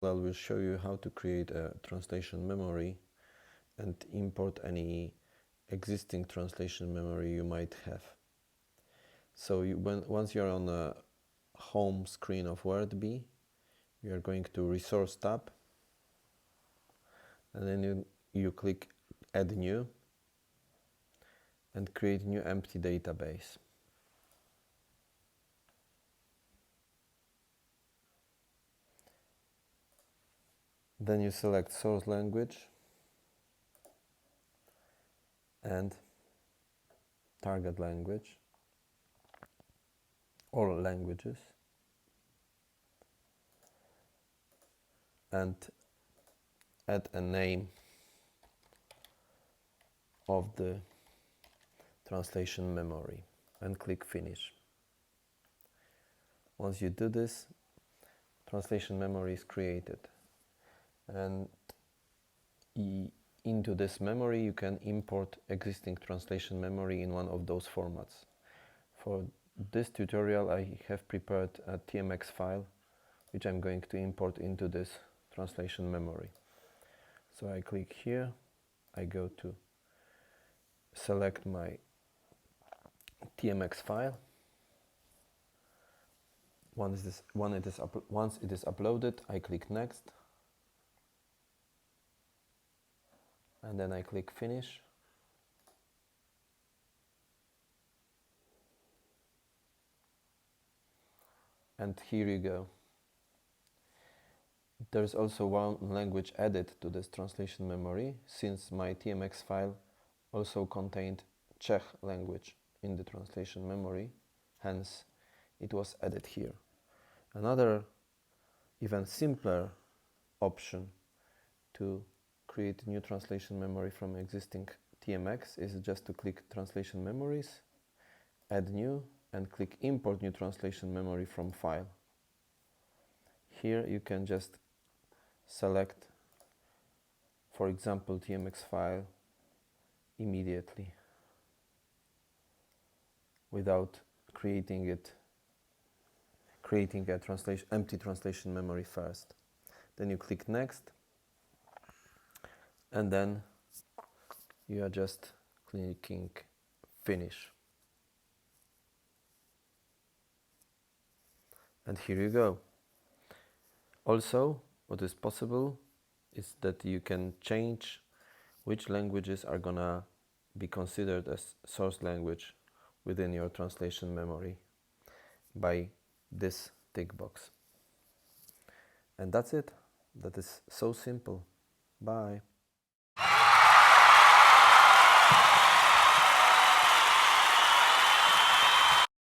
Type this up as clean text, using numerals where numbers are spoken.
I will show you how to create a translation memory and import any existing translation memory you might have. So once you're on the home screen of Wordbee, you are going to Resource tab, and then you click Add New and create new empty database. Then you select source language and target language or languages, and add a name of the translation memory and click Finish. Once you do this, translation memory is created, and into this memory you can import existing translation memory in one of those formats. For this tutorial I have prepared a TMX file which I'm going to import into this translation memory. So I click here, I go to select my TMX file. Once it is uploaded, I click Next, and then I click Finish. And here you go. There's also one language added to this translation memory, since my TMX file also contained Czech language in the translation memory, hence it was added here. Another even simpler option to create new translation memory from existing TMX is just to click Translation Memories, Add New, and click Import New Translation Memory from File. Here you can just select, for example, TMX file immediately without creating a empty translation memory first. Then you click Next, and then you are just clicking Finish. And here you go. Also, what is possible is that you can change which languages are gonna be considered as source language within your translation memory by this tick box. And that's it. That is so simple. Bye.